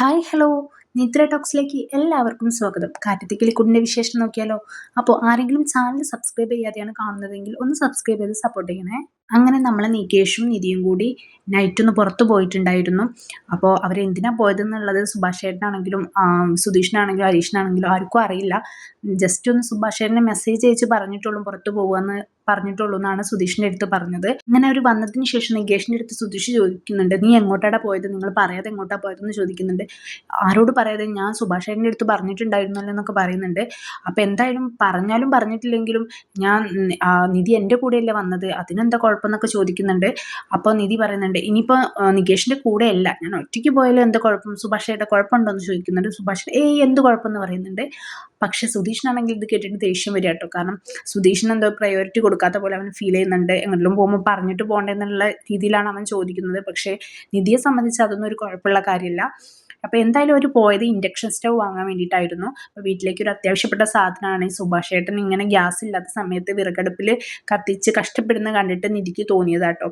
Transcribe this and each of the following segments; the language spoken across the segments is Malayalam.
ഹായ് ഹലോ നിത്ര ടോക്സിലേക്ക് എല്ലാവർക്കും സ്വാഗതം. കാറ്റത്തിക്കിളിക്കുടിൻ്റെ വിശേഷം നോക്കിയാലോ. അപ്പോൾ ആരെങ്കിലും ചാനൽ സബ്സ്ക്രൈബ് ചെയ്യാതെയാണ് കാണുന്നതെങ്കിൽ ഒന്ന് സബ്സ്ക്രൈബ് ചെയ്ത് സപ്പോർട്ട് ചെയ്യണേ. അങ്ങനെ നമ്മളെ നികേഷും നിധിയും കൂടി നൈറ്റ് ഒന്ന് പുറത്ത് പോയിട്ടുണ്ടായിരുന്നു. അപ്പോൾ അവരെന്തിനാ പോയതെന്നുള്ളത് സുഭാഷ് ചേട്ടനാണെങ്കിലും സുധീഷിനാണെങ്കിലും ഹരീഷിനാണെങ്കിലും ആർക്കും അറിയില്ല. ജസ്റ്റ് ഒന്ന് സുഭാഷ് ചേട്ടനെ മെസ്സേജ് അയച്ച് പറഞ്ഞിട്ടുള്ളൂ പുറത്ത് പോകുമെന്ന് പറഞ്ഞിട്ടുള്ളൂ എന്നാണ് സുധീഷിൻ്റെ അടുത്ത് പറഞ്ഞത്. അങ്ങനെ അവർ വന്നതിന് ശേഷം നികേഷിൻ്റെ അടുത്ത് സുധീഷ് ചോദിക്കുന്നുണ്ട്, നീ എങ്ങോട്ടാണ് പോയത്, നിങ്ങൾ പറയാതെ എങ്ങോട്ടാണ് പോയതെന്ന് ചോദിക്കുന്നുണ്ട്. ആരോട് പറയാതെ ഞാൻ സുഭാഷ് ചേട്ടൻ്റെ അടുത്ത് പറഞ്ഞിട്ടുണ്ടായിരുന്നല്ലോ എന്നൊക്കെ പറയുന്നുണ്ട്. അപ്പോൾ എന്തായാലും പറഞ്ഞാലും പറഞ്ഞിട്ടില്ലെങ്കിലും ഞാൻ നിധി എൻ്റെ കൂടെയല്ലേ വന്നത്, അതിനെന്താ കുഴപ്പമെന്നൊക്കെ ചോദിക്കുന്നുണ്ട്. അപ്പോൾ നിധി പറയുന്നുണ്ട്, ഇനിയിപ്പോൾ നികേഷിൻ്റെ കൂടെയല്ല, ഞാൻ ഒറ്റയ്ക്ക് പോയാലും എന്താ കുഴപ്പം, സുഭാഷ് ചേട്ടാ കുഴപ്പമുണ്ടോ എന്ന് ചോദിക്കുന്നുണ്ട്. സുഭാഷ് എന്ത് കുഴപ്പമെന്ന് പറയുന്നുണ്ട്. പക്ഷെ സുധീഷിനാണെങ്കിൽ ഇത് കേട്ടിട്ട് ദേഷ്യം വരിക കേട്ടോ. കാരണം സുധീഷിന് എന്തോ പ്രയോറിറ്റി കൊടുക്കാത്ത പോലെ അവൻ ഫീൽ ചെയ്യുന്നുണ്ട്. എങ്ങോട്ടും പോകുമ്പോൾ പറഞ്ഞിട്ട് പോകേണ്ടെന്നുള്ള രീതിയിലാണ് അവൻ ചോദിക്കുന്നത്. പക്ഷേ നിധിയെ സംബന്ധിച്ച് അതൊന്നും ഒരു കുഴപ്പമുള്ള കാര്യമില്ല. അപ്പോൾ എന്തായാലും അവർ പോയത് ഇൻഡക്ഷൻ സ്റ്റവ് വാങ്ങാൻ വേണ്ടിയിട്ടായിരുന്നു. അപ്പോൾ വീട്ടിലേക്ക് ഒരു അത്യാവശ്യപ്പെട്ട സാധനമാണ്. സുഭാഷ് ഏട്ടൻ ഇങ്ങനെ ഗ്യാസ് ഇല്ലാത്ത സമയത്ത് വിറകടുപ്പിൽ കത്തിച്ച് കഷ്ടപ്പെടുന്ന കണ്ടിട്ട് നിധിക്ക് തോന്നിയതാട്ടോ.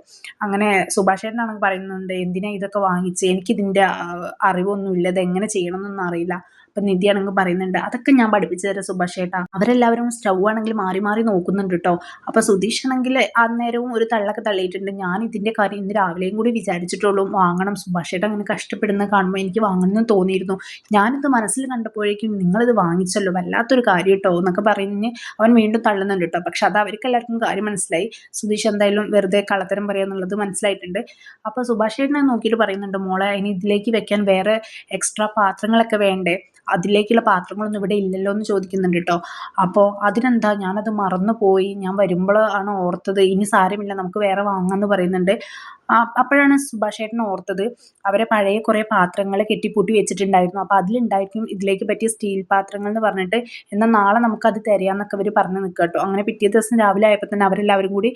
അങ്ങനെ സുഭാഷ് ഏട്ടനാണെങ്കിൽ പറയുന്നുണ്ട്, എന്തിനാ ഇതൊക്കെ വാങ്ങിച്ച്, എനിക്കിതിൻ്റെ അറിവൊന്നുമില്ല, ഇത് എങ്ങനെ ചെയ്യണമെന്നൊന്നും അറിയില്ല. അപ്പം നിധിയാണെങ്കിൽ പറയുന്നുണ്ട്, അതൊക്കെ ഞാൻ പഠിപ്പിച്ചു തരാം സുഭാഷ് ഏട്ടാ. അവരെല്ലാവരും സ്റ്റവ് ആണെങ്കിൽ മാറി മാറി നോക്കുന്നുണ്ട് കേട്ടോ. അപ്പോൾ സുധീഷ് ആണെങ്കിൽ അന്നേരവും ഒരു തള്ളൊക്കെ തള്ളിയിട്ടുണ്ട്, ഞാൻ ഇതിൻ്റെ കാര്യം ഇന്ന് രാവിലെയും കൂടി വിചാരിച്ചിട്ടുള്ളൂ, വാങ്ങണം, സുഭാഷ് ഏട്ടൻ അങ്ങനെ കഷ്ടപ്പെടുന്നത് കാണുമ്പോൾ എനിക്ക് വാങ്ങണമെന്ന് തോന്നിയിരുന്നു, ഞാനിത് മനസ്സിൽ കണ്ടപ്പോഴേക്കും നിങ്ങളിത് വാങ്ങിച്ചല്ലോ, വല്ലാത്തൊരു കാര്യം കേട്ടോ എന്നൊക്കെ പറഞ്ഞ് അവൻ വീണ്ടും തള്ളുന്നുണ്ട് കേട്ടോ. പക്ഷെ അത് അവർക്ക് എല്ലാവർക്കും കാര്യം മനസ്സിലായി. സുധീഷ് എന്തായാലും വെറുതെ കള്ളത്തരം പറയാന്നുള്ളത് മനസ്സിലായിട്ടുണ്ട്. അപ്പോൾ സുഭാഷ് ഏട്ടനെ നോക്കിയിട്ട് പറയുന്നുണ്ട്, മോളെ ഇനി ഇതിലേക്ക് വെക്കാൻ വേറെ എക്സ്ട്രാ പാത്രങ്ങളൊക്കെ വേണ്ടേ, അതിലേക്കുള്ള പാത്രങ്ങളൊന്നും ഇവിടെ ഇല്ലല്ലോ എന്ന് ചോദിക്കുന്നുണ്ട് കേട്ടോ. അപ്പോൾ അതിനെന്താ, ഞാനത് മറന്നു പോയി, ഞാൻ വരുമ്പോൾ ആണ് ഓർത്തത്, ഇനി സാരമില്ല നമുക്ക് വേറെ വാങ്ങാമെന്ന് പറയുന്നുണ്ട്. അപ്പോഴാണ് സുഭാഷ് ഏട്ടൻ ഓർത്തത് അവരെ പഴയ കുറേ പാത്രങ്ങൾ കെട്ടിപ്പൂട്ടി വെച്ചിട്ടുണ്ടായിരുന്നു. അപ്പോൾ അതിലുണ്ടായിരിക്കും ഇതിലേക്ക് പറ്റിയ സ്റ്റീൽ പാത്രങ്ങൾ എന്ന് പറഞ്ഞിട്ട്, എന്നാൽ നാളെ നമുക്കത് തിരയാന്നൊക്കെ അവർ പറഞ്ഞു നിൽക്കുക കേട്ടോ. അങ്ങനെ പിറ്റേ ദിവസം രാവിലെ ആയപ്പോൾ തന്നെ അവരെല്ലാവരും കൂടി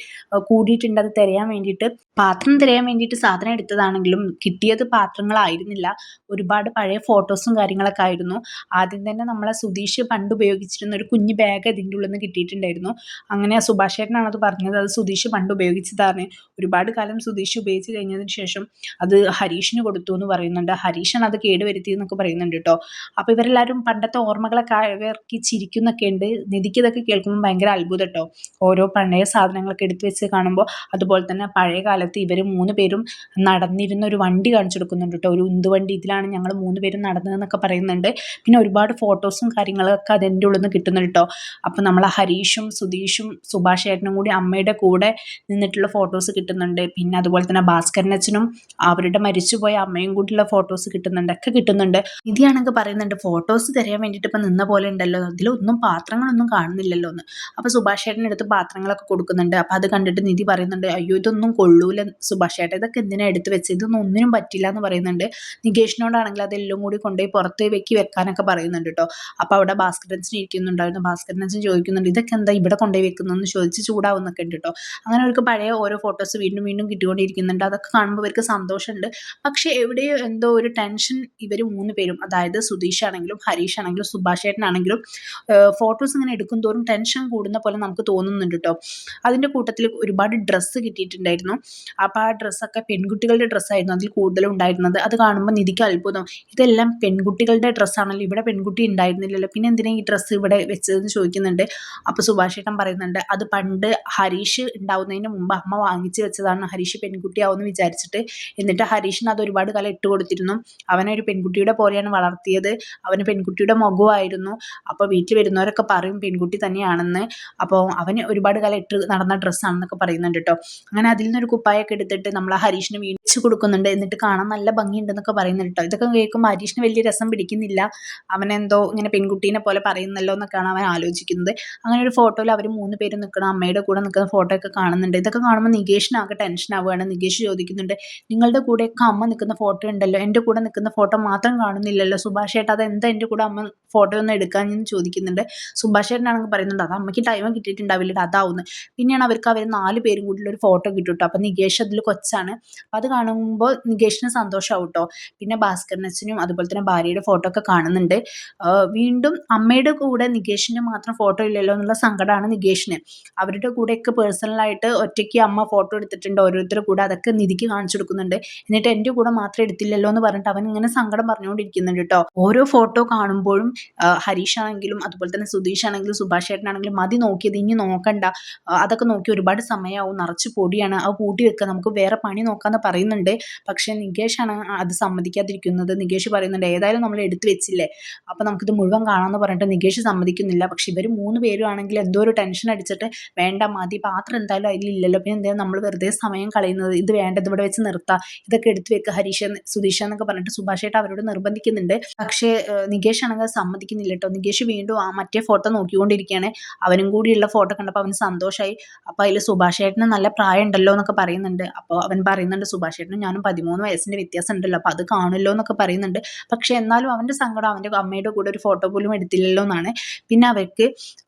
കൂടിയിട്ടുണ്ട് അത് തിരയാൻ വേണ്ടിയിട്ട്. പാത്രം തിരയാൻ വേണ്ടിയിട്ട് സാധനം എടുത്തതാണെങ്കിലും കിട്ടിയത് പാത്രങ്ങളായിരുന്നില്ല, ഒരുപാട് പഴയ ഫോട്ടോസും കാര്യങ്ങളൊക്കെ ആയിരുന്നു. ആദ്യം തന്നെ നമ്മളെ സുധീഷ് പണ്ട് ഉപയോഗിച്ചിരുന്ന ഒരു കുഞ്ഞു ബാഗ് അതിൻ്റെ ഉള്ളിൽ നിന്ന് കിട്ടിയിട്ടുണ്ടായിരുന്നു. അങ്ങനെ സുഭാഷ് ചേട്ടനാണ് അത് പറഞ്ഞത്, അത് സുധീഷ് പണ്ട് ഉപയോഗിച്ചതാണ്, ഒരുപാട് കാലം സുധീഷ് ഉപയോഗിച്ച് കഴിഞ്ഞതിന് ശേഷം അത് ഹരീഷിന് കൊടുത്തു എന്ന് പറയുന്നുണ്ട്. ഹരീഷാണ് അത് കേടുവരുത്തി എന്നൊക്കെ പറയുന്നുണ്ട് കേട്ടോ. അപ്പോൾ ഇവരെല്ലാവരും പണ്ടത്തെ ഓർമ്മകളൊക്കെ ഇവർക്ക് ചിരിക്കുന്നൊക്കെ ഉണ്ട്. നിധിക്ക് ഇതൊക്കെ കേൾക്കുമ്പോൾ ഭയങ്കര അത്ഭുതം കേട്ടോ. ഓരോ പഴയ സാധനങ്ങളൊക്കെ എടുത്തു വെച്ച് കാണുമ്പോൾ. അതുപോലെ തന്നെ പഴയ കാലത്ത് ഇവർ 3 പേരും നടന്നിരുന്ന ഒരു വണ്ടി കാണിച്ചു കൊടുക്കുന്നുണ്ട് കേട്ടോ, ഒരു ഉന്തുവണ്ടി, ഇതിലാണ് ഞങ്ങൾ 3 പേരും നടന്നതെന്നൊക്കെ പറയുന്നുണ്ട്. പിന്നെ ഒരുപാട് ഫോട്ടോസും കാര്യങ്ങളൊക്കെ അതിൻ്റെ ഉള്ളിൽ നിന്ന് കിട്ടുന്നുണ്ട് കേട്ടോ. അപ്പോൾ നമ്മൾ ഹരീഷും സുധീഷും സുഭാഷ് ഏട്ടനും കൂടി അമ്മയുടെ കൂടെ നിന്നിട്ടുള്ള ഫോട്ടോസ് കിട്ടുന്നുണ്ട്. പിന്നെ അതുപോലെ തന്നെ ഭാസ്കരനച്ഛനും അവരുടെ മരിച്ചുപോയ അമ്മയും കൂടിയുള്ള ഫോട്ടോസ് കിട്ടുന്നുണ്ട്, ഒക്കെ കിട്ടുന്നുണ്ട്. ഇതിയാണെങ്കിൽ പറയുന്നുണ്ട്, ഫോട്ടോസ് തരാൻ വേണ്ടിയിട്ട് ഇപ്പം നിന്ന പോലെ ഉണ്ടല്ലോ, അതിലൊന്നും പാത്രങ്ങളൊന്നും കാണുന്നില്ലല്ലോ എന്ന്. അപ്പോൾ സുഭാഷ് ഏട്ടൻ്റെ അടുത്ത് പാത്രങ്ങളൊക്കെ കൊടുക്കുന്നുണ്ട്. അപ്പോൾ അത് കണ്ടിട്ട് നിധി പറയുന്നുണ്ട്, അയ്യോ ഇതൊന്നും കൊള്ളൂല സുഭാഷ് ഏട്ടൻ, ഇതൊക്കെ എന്തിനാണ് എടുത്ത് വെച്ചത്, ഇതൊന്നും ഒന്നിനും പറ്റില്ല എന്ന് പറയുന്നുണ്ട്. നികേഷിനോടാണെങ്കിൽ അതെല്ലാം കൂടി കൊണ്ടുപോയി പുറത്ത് വെക്കാനൊക്കെ പറയുന്നുണ്ട് കേട്ടോ. അപ്പോൾ അവിടെ ഭാസ്കരൻസിന് ഇരിക്കുന്നുണ്ടായിരുന്നു. ഭാസ്കരനച്ഛൻ ചോദിക്കുന്നുണ്ട്, ഇതൊക്കെ എന്താ ഇവിടെ കൊണ്ടുപോയി വെക്കുന്നതെന്ന് ചോദിച്ച് ചൂടാവുന്നൊക്കെ ഉണ്ട് കേട്ടോ. അങ്ങനെ അവർക്ക് പഴയ ഓരോ ഫോട്ടോസ് വീണ്ടും വീണ്ടും കിട്ടിക്കൊണ്ടിരിക്കുന്നുണ്ട്. അതൊക്കെ കാണുമ്പോൾ അവർക്ക് സന്തോഷമുണ്ട്. പക്ഷേ എവിടെയോ എന്തോ ഒരു ടെൻഷൻ ഇവർ 3 പേരും, അതായത് സുധീഷ് ആണെങ്കിലും ഹരീഷ് ആണെങ്കിലും സുഭാഷ് ഏട്ടനാണെങ്കിലും ഫോട്ടോസ് ഇങ്ങനെ എടുക്കും തോറും ടെൻഷൻ കൂടുന്ന പോലെ നമുക്ക് തോന്നുന്നുണ്ട് കേട്ടോ. അതിൻ്റെ കൂട്ടത്തിൽ ഒരുപാട് ഡ്രസ്സ് കിട്ടിയിട്ടുണ്ടായിരുന്നു. അപ്പോൾ ആ ഡ്രസ്സൊക്കെ പെൺകുട്ടികളുടെ ഡ്രസ്സായിരുന്നു അതിൽ കൂടുതലും ഉണ്ടായിരുന്നത്. അത് കാണുമ്പോൾ നിധിക്ക് അത്ഭുതം, ഇതെല്ലാം പെൺകുട്ടികളുടെ ഡ്രസ്സാണല്ലോ, ഇവിടെ പെൺകുട്ടി ഉണ്ടായിരുന്നില്ലല്ലോ, പിന്നെ എന്തിനാണ് ഈ ഡ്രസ്സ് ഇവിടെ വെച്ചതെന്ന് ചോദിക്കുന്നുണ്ട്. അപ്പോൾ സുഭാഷ് ഏട്ടൻ പറയുന്നുണ്ട്, അത് പണ്ട് ഹരീഷ് ഉണ്ടാവുന്നതിന് മുമ്പ് അമ്മ വാങ്ങിച്ച് വെച്ചതാണ്, ഹരീഷ് പെൺകുട്ടിയാവുമെന്ന് വിചാരിച്ചിട്ട്. എന്നിട്ട് ഹരീഷിന് അത് ഒരുപാട് കാലം ഇട്ട് കൊടുത്തിരുന്നു. അവനെ ഒരു പെൺകുട്ടിയുടെ പോലെയാണ് വളർത്തിയത്, അവന് പെൺകുട്ടിയുടെ മുഖമായിരുന്നു. അപ്പോൾ വീട്ടിൽ വരുന്നവരൊക്കെ പറയും പെൺകുട്ടി തന്നെയാണെന്ന്. അപ്പോൾ അവന് ഒരുപാട് കാലം ഇട്ട് നടന്ന ഡ്രസ്സാണെന്നൊക്കെ പറയുന്നുണ്ട് കേട്ടോ. അങ്ങനെ അതിൽ നിന്നൊരു കുപ്പായൊക്കെ എടുത്തിട്ട് നമ്മൾ ആ ഹരീഷിന് വീണിച്ച് കൊടുക്കുന്നുണ്ട്. എന്നിട്ട് കാണാൻ നല്ല ഭംഗിയുണ്ടെന്നൊക്കെ പറയുന്നുണ്ട് കേട്ടോ. ഇതൊക്കെ കേൾക്കുമ്പോൾ ഹരീഷിന് വലിയ രസം പിടിക്കുന്നില്ല. അവനെന്തോ ഇങ്ങനെ പെൺകുട്ടീനെ പോലെ പറയുന്നല്ലോ എന്നൊക്കെയാണ് അവൻ ആലോചിക്കുന്നത്. അങ്ങനെ ഒരു ഫോട്ടോയിൽ അവർ 3 പേരും നിൽക്കണം, അമ്മയുടെ കൂടെ നിൽക്കുന്ന ഫോട്ടോ ഒക്കെ കാണുന്നുണ്ട്. ഇതൊക്കെ കാണുമ്പോൾ നികേഷിനാകെ ടെൻഷൻ ആവുകയാണ്. നികേഷ് ചോദിക്കുന്നുണ്ട്, നിങ്ങളുടെ കൂടെയൊക്കെ അമ്മ നിൽക്കുന്ന ഫോട്ടോ ഉണ്ടല്ലോ, എൻ്റെ കൂടെ നിൽക്കുന്ന ഫോട്ടോ മാത്രം കാണുന്നില്ലല്ലോ സുഭാഷ് ഏട്ടാ, അതെന്താ എൻ്റെ കൂടെ അമ്മ ഫോട്ടോ ഒന്നും എടുക്കാമെന്ന് ചോദിക്കുന്നുണ്ട്. സുഭാഷ് ഏട്ടനാണെങ്കിൽ പറയുന്നുണ്ട്, അത് അമ്മയ്ക്ക് ടൈം കിട്ടിയിട്ടുണ്ടാവില്ല, അതാവുന്നു. പിന്നെയാണ് അവർ 4 പേരും കൂടിയുള്ള ഒരു ഫോട്ടോ കിട്ടും കേട്ടോ. അപ്പോൾ നികേഷ് അതിൽ കൊച്ചാണ്. അപ്പോൾ അത് കാണുമ്പോൾ നികേഷിന് സന്തോഷമാവും കേട്ടോ. പിന്നെ ഭാസ്കരനച്ഛനും അതുപോലെ തന്നെ ഭാര്യയുടെ ഫോട്ടോ ഒക്കെ കാണുന്നുണ്ട്. വീണ്ടും അമ്മയുടെ കൂടെ നികേഷിൻ്റെ മാത്രം ഫോട്ടോ ഇല്ലല്ലോ എന്നുള്ള സങ്കടമാണ് നികേഷിന്. അവരുടെ കൂടെയൊക്കെ പേഴ്സണലായിട്ട് ഒറ്റയ്ക്ക് അമ്മ ഫോട്ടോ എടുത്തിട്ടുണ്ട്, ഓരോരുത്തരുടെ കൂടെ അതൊക്കെ നിധിക്ക് കാണിച്ചു കൊടുക്കുന്നുണ്ട്. എന്നിട്ട് എൻ്റെ കൂടെ മാത്രം എടുത്തില്ലല്ലോ എന്ന് പറഞ്ഞിട്ട് അവൻ ഇങ്ങനെ സങ്കടം പറഞ്ഞുകൊണ്ടിരിക്കുന്നുണ്ട് കേട്ടോ. ഓരോ ഫോട്ടോ കാണുമ്പോഴും ഹരീഷ് ആണെങ്കിലും അതുപോലെ തന്നെ സുധീഷ് ആണെങ്കിലും സുഭാഷ് ചേട്ടനാണെങ്കിലും മതി നോക്കിയത്, ഇനി നോക്കണ്ട, അതൊക്കെ നോക്കി ഒരുപാട് സമയമാവും, നിറച്ച് പൊടിയാണ്, അത് കൂട്ടി വെക്കുക, നമുക്ക് വേറെ പണി നോക്കാമെന്ന് പറയുന്നുണ്ട്. പക്ഷേ നികേഷാണ് അത് സമ്മതിക്കാതിരിക്കുന്നത്. നികേഷ് പറയുന്നുണ്ട് ഏതായാലും നമ്മൾ എടുത്തു വെച്ചില്ലേ, അപ്പോൾ നമുക്കിത് മുഴുവൻ കാണാമെന്ന് പറഞ്ഞിട്ട് നികേഷ് സമ്മതിക്കുന്നില്ല. പക്ഷെ ഇവർ 3 പേരും ആണെങ്കിൽ എന്തോ ഒരു ടെൻഷൻ അടിച്ചിട്ട് വേണ്ട മതി, പാത്രം എന്തായാലും അതിലില്ലല്ലോ, പിന്നെ എന്തായാലും നമ്മൾ വെറുതെ സമയം കളയുന്നത്, ഇത് വേണ്ടത് ഇവിടെ വെച്ച് നിർത്താം, ഇതൊക്കെ എടുത്തു വെക്കുക ഹരീഷ് സുധീഷ എന്നൊക്കെ പറഞ്ഞിട്ട് സുഭാഷ് ചേട്ടൻ അവരോട് നിർബന്ധിക്കുന്നുണ്ട്. പക്ഷേ നികേഷ് ആണെങ്കിൽ അത് സമ്മതിക്കുന്നില്ല കേട്ടോ. നികേഷ് വീണ്ടും ആ മറ്റേ ഫോട്ടോ നോക്കിക്കൊണ്ടിരിക്കുകയാണ്. അവനും കൂടിയുള്ള ഫോട്ടോ കണ്ടപ്പോൾ അവന് സന്തോഷമായി. അപ്പോൾ അതിൽ സുഭാഷ് ചേട്ടന് നല്ല പ്രായം ഉണ്ടല്ലോ എന്നൊക്കെ പറയുന്നുണ്ട്. അപ്പോൾ അവൻ പറയുന്നുണ്ട് സുഭാഷ് ചേട്ടനും ഞാനും 13 വയസ്സിൻ്റെ വ്യത്യാസം ഉണ്ടല്ലോ, അപ്പോൾ അത് കാണുമല്ലോ എന്നൊക്കെ പറയുന്നുണ്ട്. പക്ഷേ എന്നാലും അവൻ്റെ സങ്കടം അവൻ്റെ അമ്മയുടെ കൂടെ ഒരു ഫോട്ടോ പോലും എടുത്തില്ലല്ലോ എന്നാണ്. പിന്നെ അവർക്ക്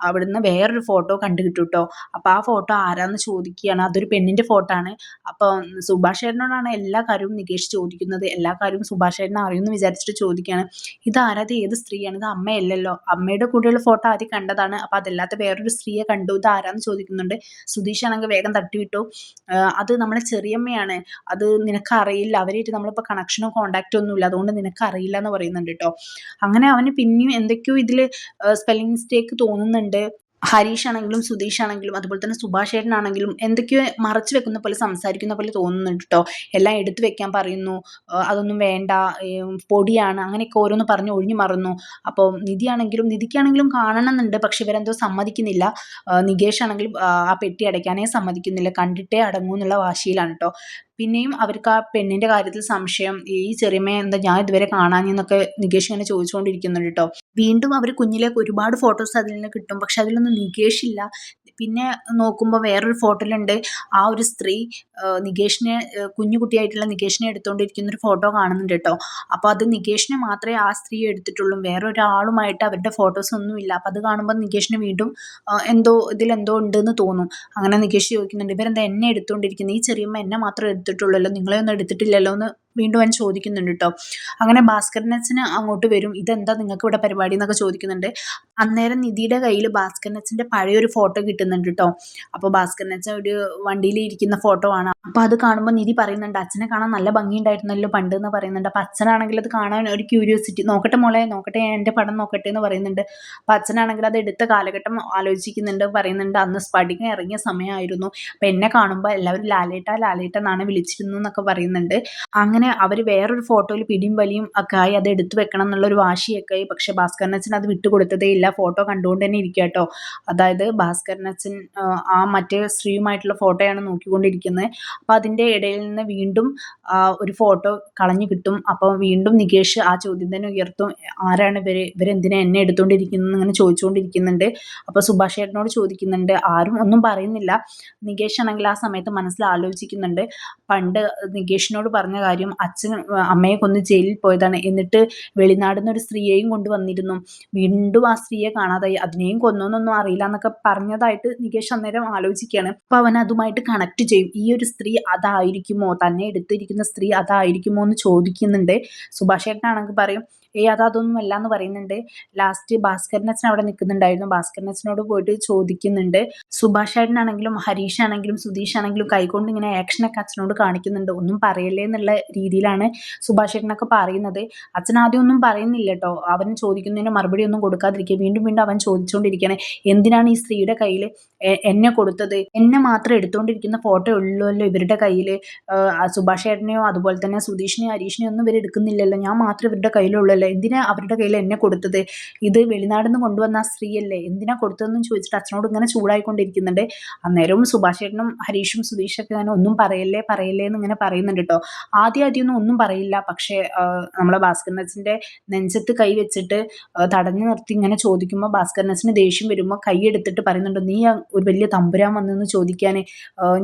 അവിടുന്ന് വേറൊരു ഫോട്ടോ കണ്ടു കിട്ടും കേട്ടോ. അപ്പോൾ ആ ഫോട്ടോ ആരാന്ന് ചോദിക്കുകയാണ്. അതൊരു പെണ്ണിൻ്റെ ഫോട്ടോ ആണ്. അപ്പോൾ സുഭാഷ് ചേട്ടനോടാണ് എല്ലാ കാര്യവും നികേഷ് ചോദിക്കുന്നത്. എല്ലാ കാര്യവും സുഭാഷ് ചേട്ടൻ അറിയുമെന്ന് വിചാരിച്ചിട്ട് ചോദിക്കുകയാണ്, ഇതാരത്, ഏത് സ്ത്രീയാണ്, ഇത് അമ്മയല്ലല്ലോ, അമ്മയുടെ കൂടെയുള്ള ഫോട്ടോ ആദ്യം കണ്ടതാണ്, അപ്പോൾ അതല്ലാത്ത വേറൊരു സ്ത്രീയെ കണ്ടു, ഇത് ആരാന്ന് ചോദിക്കുന്നുണ്ട്. സുധീഷ് ആണെങ്കിൽ വേഗം തട്ടിവിട്ടു, അത് നമ്മുടെ ചെറിയമ്മയാണ്, അത് നിനക്കറിയില്ല, അവരായിട്ട് നമ്മളിപ്പോൾ കണക്ഷനോ കോണ്ടാക്റ്റോ ഒന്നുമില്ല, അതുകൊണ്ട് നിനക്കറിയില്ല എന്ന് പറയുന്നുണ്ട് കേട്ടോ. അങ്ങനെ അവന് പിന്നെയും എന്തൊക്കെയോ ഇതിൽ സ്പെല്ലിംഗ് മിസ്റ്റേക്ക് തോന്നുന്നുണ്ട്. ഹരീഷ് ആണെങ്കിലും സുധീഷ് ആണെങ്കിലും അതുപോലെ തന്നെ സുഭാഷ് ചേട്ടനാണെങ്കിലും എന്തൊക്കെയോ മറച്ചു വെക്കുന്ന പോലെ സംസാരിക്കുന്ന പോലെ തോന്നുന്നുണ്ട് കേട്ടോ. എല്ലാം എടുത്തു വെക്കാൻ പറയുന്നു, അതൊന്നും വേണ്ട, പൊടിയാണ്, അങ്ങനെയൊക്കെ ഓരോന്ന് പറഞ്ഞ് ഒഴിഞ്ഞു മറന്നു. അപ്പോൾ നിധിക്കാണെങ്കിലും കാണണമെന്നുണ്ട്, പക്ഷെ ഇവരെന്തോ സമ്മതിക്കുന്നില്ല. നികേഷ് ആണെങ്കിലും ആ പെട്ടി അടയ്ക്കാനേ സമ്മതിക്കുന്നില്ല, കണ്ടിട്ടേ അടങ്ങൂ എന്നുള്ള വാശിയിലാണ് കേട്ടോ. പിന്നെയും അവർക്ക് ആ പെണ്ണിൻ്റെ കാര്യത്തിൽ സംശയം, ഈ ചെറിയമ്മയെ എന്താ ഞാൻ ഇതുവരെ കാണാഞ്ഞെന്നൊക്കെ നികേഷ് ഇങ്ങനെ ചോദിച്ചുകൊണ്ടിരിക്കുന്നുണ്ട് കേട്ടോ. വീണ്ടും അവർ കുഞ്ഞിലേക്ക് ഒരുപാട് ഫോട്ടോസ് അതിൽ നിന്ന് കിട്ടും, പക്ഷെ അതിലൊന്നും നികേഷ് ഇല്ല. പിന്നെ നോക്കുമ്പോൾ വേറൊരു ഫോട്ടോയിലുണ്ട് ആ ഒരു സ്ത്രീ നികേഷിനെ, കുഞ്ഞു കുട്ടിയായിട്ടുള്ള നികേഷിനെ എടുത്തുകൊണ്ടിരിക്കുന്ന ഒരു ഫോട്ടോ കാണുന്നുണ്ട് കേട്ടോ. അപ്പോൾ അത് നികേഷിനെ മാത്രമേ ആ സ്ത്രീ എടുത്തിട്ടുള്ളൂ, വേറെ ഒരാളുമായിട്ട് അവരുടെ ഫോട്ടോസ് ഒന്നുമില്ല. അപ്പോൾ അത് കാണുമ്പോൾ നികേഷിന് വീണ്ടും ഇതിലെന്തോ ഉണ്ടെന്ന് തോന്നും. അങ്ങനെ നികേഷ് ചോദിക്കുന്നുണ്ട്, ഇവരെന്താ എന്നെ എടുത്തുകൊണ്ടിരിക്കുന്നത്, ഈ ചെറിയമ്മ എന്നെ മാത്രമേ എടുത്തിട്ടുള്ളല്ലോ, നിങ്ങളെ ഒന്നും എടുത്തിട്ടില്ലല്ലോ എന്ന് വീണ്ടും അവൻ ചോദിക്കുന്നുണ്ട് കേട്ടോ. അങ്ങനെ ഭാസ്കരനച്ഛന് അങ്ങോട്ട് വരും, ഇതെന്താ നിങ്ങൾക്ക് ഇവിടെ പരിപാടി എന്നൊക്കെ ചോദിക്കുന്നുണ്ട്. അന്നേരം നിധിയുടെ കയ്യിൽ ഭാസ്കരനച്ഛൻ്റെ പഴയൊരു ഫോട്ടോ കിട്ടുന്നുണ്ട് കേട്ടോ. അപ്പോൾ ഭാസ്കരനച്ഛൻ ഒരു വണ്ടിയിൽ ഇരിക്കുന്ന ഫോട്ടോ ആണ്. അപ്പോൾ അത് കാണുമ്പോൾ നിധി പറയുന്നുണ്ട്, അച്ഛനെ കാണാൻ നല്ല ഭംഗിയുണ്ടായിരുന്നല്ലോ പണ്ട് എന്ന് പറയുന്നുണ്ട്. അപ്പോൾ അച്ഛനാണെങ്കിൽ അത് കാണാൻ ഒരു ക്യൂരിയോസിറ്റി, നോക്കട്ടെ മോളെ നോക്കട്ടെ, എൻ്റെ പടം നോക്കട്ടെ എന്ന് പറയുന്നുണ്ട്. അപ്പോൾ അച്ഛനാണെങ്കിൽ അത് എടുത്ത കാലഘട്ടം ആലോചിക്കുന്നുണ്ട്, പറയുന്നുണ്ട് അന്ന് സ്ഫടികം ഇറങ്ങിയ സമയമായിരുന്നു, അപ്പോൾ എന്നെ കാണുമ്പോൾ എല്ലാവരും ലാലേട്ട എന്നാണ് വിളിച്ചിരുന്നു എന്നൊക്കെ പറയുന്നുണ്ട്. അങ്ങനെ അവർ വേറൊരു ഫോട്ടോയിൽ പിടിയും വലിയും ഒക്കെ ആയി, അത് എടുത്തു വെക്കണം എന്നുള്ളൊരു വാശിയൊക്കെ ആയി. പക്ഷെ ഭാസ്കരനച്ഛൻ അത് വിട്ടുകൊടുത്തതേ ഇല്ല, ഫോട്ടോ കണ്ടുകൊണ്ട് തന്നെ ഇരിക്കുക കേട്ടോ. അതായത് ഭാസ്കരനച്ഛൻ ആ മറ്റേ സ്ത്രീയുമായിട്ടുള്ള ഫോട്ടോയാണ് നോക്കിക്കൊണ്ടിരിക്കുന്നത്. അപ്പോൾ അതിൻ്റെ ഇടയിൽ നിന്ന് വീണ്ടും ഒരു ഫോട്ടോ കളഞ്ഞു കിട്ടും. അപ്പോൾ വീണ്ടും നികേഷ് ആ ചോദ്യം തന്നെ ഉയർത്തും, ആരാണ് ഇവരെന്തിനാ എന്നെ എടുത്തുകൊണ്ടിരിക്കുന്നത് ഇങ്ങനെ ചോദിച്ചുകൊണ്ടിരിക്കുന്നുണ്ട്. അപ്പോൾ സുഭാഷ് ചേട്ടനോട് ചോദിക്കുന്നുണ്ട്, ആരും ഒന്നും പറയുന്നില്ല. നികേഷ് ആണെങ്കിൽ ആ സമയത്ത് മനസ്സിൽ ആലോചിക്കുന്നുണ്ട്, പണ്ട് നികേഷിനോട് പറഞ്ഞ കാര്യം, അച്ഛൻ അമ്മയെ കൊന്ന് ജയിലിൽ പോയതാണ്, എന്നിട്ട് വെളിനാട് നിന്ന് ഒരു സ്ത്രീയെയും കൊണ്ടുവന്നിരുന്നു, വീണ്ടും ആ സ്ത്രീയെ കാണാതായി, അതിനെയും കൊന്നോന്നൊന്നും അറിയില്ല എന്നൊക്കെ പറഞ്ഞതായിട്ട് നികേഷ് അന്നേരം ആലോചിക്കുകയാണ്. അപ്പോൾ അവൻ അതുമായിട്ട് കണക്ട് ചെയ്യും, ഈ ഒരു സ്ത്രീ അതായിരിക്കുമോ, തന്നെ എടുത്തിരിക്കുന്ന സ്ത്രീ അതായിരിക്കുമോ എന്ന് ചോദിക്കുന്നുണ്ട്. സുഭാഷ് ചേട്ടനാണെങ്കിൽ പറയും, അതൊന്നും അല്ല എന്ന് പറയുന്നുണ്ട്. ലാസ്റ്റ് ഭാസ്കരനച്ഛൻ അവിടെ നിൽക്കുന്നുണ്ടായിരുന്നു, ഭാസ്കരനച്ഛനോട് പോയിട്ട് ചോദിക്കുന്നുണ്ട്. സുഭാഷ് ചേട്ടനാണെങ്കിലും ഹരീഷ് ആണെങ്കിലും സുധീഷ് ആണെങ്കിലും കൈകൊണ്ട് ഇങ്ങനെ ആക്ഷനൊക്കെ അച്ഛനോട് കാണിക്കുന്നുണ്ട്, ഒന്നും പറയല്ലേ എന്നുള്ള രീതിയിലാണ് സുഭാഷ് ചേട്ടനൊക്കെ പറയുന്നത്. അച്ഛൻ ആദ്യം ഒന്നും പറയുന്നില്ല കേട്ടോ, അവൻ ചോദിക്കുന്നതിന് മറുപടി ഒന്നും കൊടുക്കാതിരിക്കുക. വീണ്ടും വീണ്ടും അവൻ ചോദിച്ചുകൊണ്ടിരിക്കുകയാണ്, എന്തിനാണ് ഈ സ്ത്രീയുടെ കയ്യിൽ എന്നെ കൊടുത്തത്, എന്നെ മാത്രം എടുത്തുകൊണ്ടിരിക്കുന്ന ഫോട്ടോ ഉള്ളല്ലോ ഇവരുടെ കയ്യിൽ, സുഭാഷ് ചേട്ടനെയോ അതുപോലെ തന്നെ സുധീഷിനെയോ ഹരീഷിനെയോ ഒന്നും ഇവർ എടുക്കുന്നില്ലല്ലോ, ഞാൻ മാത്രം ഇവരുടെ കയ്യിലുള്ളല്ലോ, എന്തിനാ അവരുടെ കയ്യിൽ എന്നെ കൊടുത്തത്, ഇത് വെളിനാട് നിന്ന് കൊണ്ടുവന്ന ആ സ്ത്രീയല്ലേ, എന്തിനാ കൊടുത്തതെന്ന് ചോദിച്ചിട്ട് അച്ഛനോട് ഇങ്ങനെ ചൂടായിക്കൊണ്ടിരിക്കുന്നുണ്ട്. അന്നേരവും സുഭാഷ് ചേട്ടനും ഹരീഷും സുധീഷൊക്കെ ഇങ്ങനെ ഒന്നും പറയല്ലേ എന്ന് ഇങ്ങനെ പറയുന്നുണ്ട് കേട്ടോ. ആദ്യം ഒന്നും പറയില്ല, പക്ഷേ നമ്മളെ ഭാസ്കരനച്ഛൻ്റെ നെഞ്ചത്ത് കൈ വെച്ചിട്ട് തടഞ്ഞു നിർത്തി ഇങ്ങനെ ചോദിക്കുമ്പോൾ ഭാസ്കരനച്ഛന് ദേഷ്യം വരുമ്പോൾ കൈ എടുത്തിട്ട് പറയുന്നുണ്ട്, നീ ഒരു വലിയ തമ്പുരാൻ വന്നെന്ന് ചോദിക്കാൻ,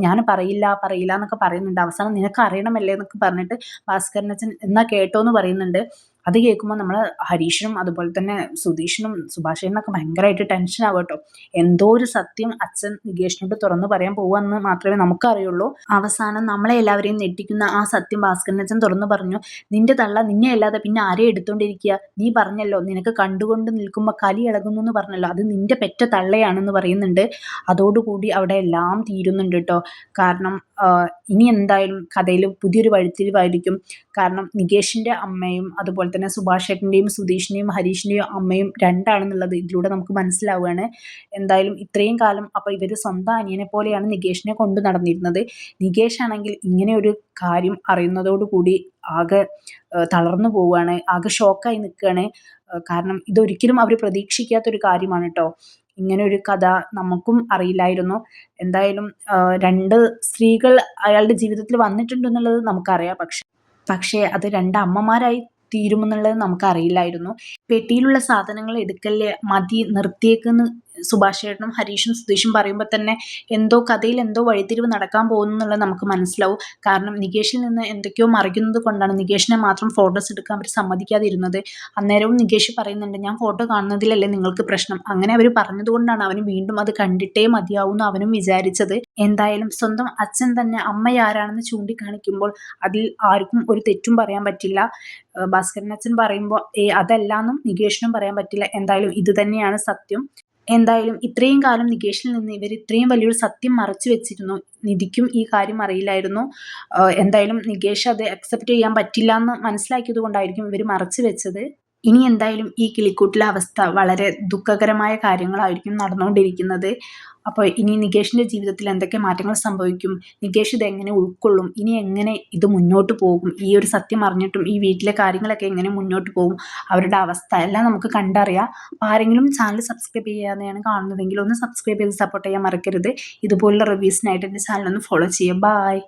ഞാൻ പറയില്ല എന്നൊക്കെ പറയുന്നുണ്ട്. അവസാനം നിനക്ക് അറിയണമല്ലേ എന്നൊക്കെ പറഞ്ഞിട്ട് ഭാസ്കരനച്ഛൻ എന്നാ കേട്ടോ എന്ന് പറയുന്നുണ്ട്. അത് കേൾക്കുമ്പോൾ നമ്മൾ ഹരീഷിനും അതുപോലെ തന്നെ സുധീഷിനും സുഭാഷേട്ടനൊക്കെ ഭയങ്കരമായിട്ട് ടെൻഷൻ ആവും കേട്ടോ. എന്തോ ഒരു സത്യം അച്ഛൻ നികേഷിനോട് തുറന്നു പറയാൻ പോവാന്ന് മാത്രമേ നമുക്കറിയുള്ളൂ. അവസാനം നമ്മളെ എല്ലാവരെയും ഞെട്ടിക്കുന്ന ആ സത്യം ഭാസ്കരൻ അച്ഛൻ തുറന്നു പറഞ്ഞു. നിന്റെ തള്ള നിന്നെ അല്ലാതെ പിന്നെ ആരെ എടുത്തോണ്ടിരിക്കുക? നീ പറഞ്ഞല്ലോ നിനക്ക് കണ്ടുകൊണ്ട് നിൽക്കുമ്പോൾ കലി ഇളകുന്നു എന്ന് പറഞ്ഞല്ലോ, അത് നിന്റെ പെറ്റ തള്ളയാണെന്ന് പറയുന്നുണ്ട്. അതോടുകൂടി അവിടെ എല്ലാം തീരുന്നുണ്ട് കേട്ടോ. കാരണം ഇനി എന്തായാലും കഥയിൽ പുതിയൊരു വഴിത്തിരിവായിരിക്കും. കാരണം നികേഷിന്റെ അമ്മയും അതുപോലെ തന്നെ സുഭാഷ് ചേട്ടൻ്റെയും സുധീഷിൻ്റെയും ഹരീഷിൻ്റെയും അമ്മയും രണ്ടാണെന്നുള്ളത് ഇതിലൂടെ നമുക്ക് മനസ്സിലാവുകയാണ്. എന്തായാലും ഇത്രയും കാലം അപ്പോൾ ഇവർ സ്വന്തം അനിയനെ പോലെയാണ് നികേഷിനെ കൊണ്ട് നടന്നിരുന്നത്. നികേഷ് ആണെങ്കിൽ ഇങ്ങനെ ഒരു കാര്യം അറിയുന്നതോടുകൂടി ആകെ തളർന്നു പോവുകയാണ്, ആകെ ഷോക്കായി നിൽക്കുകയാണ്. കാരണം ഇതൊരിക്കലും അവർ പ്രതീക്ഷിക്കാത്തൊരു കാര്യമാണ് കേട്ടോ. ഇങ്ങനെ ഒരു കഥ നമുക്കും അറിയില്ലായിരുന്നു. എന്തായാലും രണ്ട് സ്ത്രീകൾ അയാളുടെ ജീവിതത്തിൽ വന്നിട്ടുണ്ടെന്നുള്ളത് നമുക്കറിയാം. പക്ഷേ അത് രണ്ട് അമ്മമാരായി തീരുമെന്നുള്ളത് നമുക്കറിയില്ലായിരുന്നു. പെട്ടിയിലുള്ള സാധനങ്ങൾ എടുക്കല്ലേ, മതി, നിർത്തിയേക്കെന്ന് സുഭാഷ് ചേട്ടനും ഹരീഷും സുധീഷും പറയുമ്പോൾ തന്നെ എന്തോ കഥയിൽ എന്തോ വഴിത്തിരിവ് നടക്കാൻ പോകുന്നു എന്നുള്ളത് നമുക്ക് മനസ്സിലാവും. കാരണം നികേഷിൽ നിന്ന് എന്തൊക്കെയോ മറിക്കുന്നത് കൊണ്ടാണ് നികേഷിനെ മാത്രം ഫോട്ടോസ് എടുക്കാൻ അവർ സമ്മതിക്കാതിരുന്നത്. അന്നേരവും നികേഷ് പറയുന്നുണ്ട്, ഞാൻ ഫോട്ടോ കാണുന്നതിലല്ലേ നിങ്ങൾക്ക് പ്രശ്നം. അങ്ങനെ അവർ പറഞ്ഞതുകൊണ്ടാണ് അവന് വീണ്ടും അത് കണ്ടിട്ടേ മതിയാവുമെന്ന് അവനും വിചാരിച്ചത്. എന്തായാലും സ്വന്തം അച്ഛൻ തന്നെ അമ്മയാരാണെന്ന് ചൂണ്ടിക്കാണിക്കുമ്പോൾ അതിൽ ആർക്കും ഒരു തെറ്റും പറയാൻ പറ്റില്ല. ഭാസ്കരൻ അച്ഛൻ പറയുമ്പോൾ അതല്ലാന്നും നികേഷിനും പറയാൻ പറ്റില്ല. എന്തായാലും ഇത് തന്നെയാണ് സത്യം. എന്തായാലും ഇത്രയും കാലം നികേഷിൽ നിന്ന് ഇവർ ഇത്രയും വലിയൊരു സത്യം മറച്ചു വെച്ചിരുന്നു. നിധിക്കും ഈ കാര്യം അറിയില്ലായിരുന്നു. എന്തായാലും നികേഷ് അത് അക്സെപ്റ്റ് ചെയ്യാൻ പറ്റില്ല എന്ന് മനസ്സിലാക്കിയത് കൊണ്ടായിരിക്കും ഇവർ മറച്ചു വെച്ചത്. ഇനി എന്തായാലും ഈ കിളിക്കൂട്ടിലെ അവസ്ഥ വളരെ ദുഃഖകരമായ കാര്യങ്ങളായിരിക്കും നടന്നുകൊണ്ടിരിക്കുന്നത്. അപ്പോൾ ഇനി നികേഷിൻ്റെ ജീവിതത്തിൽ എന്തൊക്കെ മാറ്റങ്ങൾ സംഭവിക്കും, നികേഷ് ഇതെങ്ങനെ ഉൾക്കൊള്ളും, ഇനി എങ്ങനെ ഇത് മുന്നോട്ട് പോകും, ഈ ഒരു സത്യം അറിഞ്ഞിട്ടും ഈ വീട്ടിലെ കാര്യങ്ങളൊക്കെ എങ്ങനെ മുന്നോട്ട് പോകും, അവരുടെ അവസ്ഥ എല്ലാം നമുക്ക് കണ്ടറിയാം. അപ്പോൾ ആരെങ്കിലും ചാനൽ സബ്സ്ക്രൈബ് ചെയ്യാതെയാണ് കാണുന്നതെങ്കിൽ ഒന്ന് സബ്സ്ക്രൈബ് ചെയ്ത് സപ്പോർട്ട് ചെയ്യാൻ മറക്കരുത്. ഇതുപോലുള്ള റിവ്യൂസിനായിട്ട് എൻ്റെ ചാനൽ ഒന്ന് ഫോളോ ചെയ്യുക. ബൈ.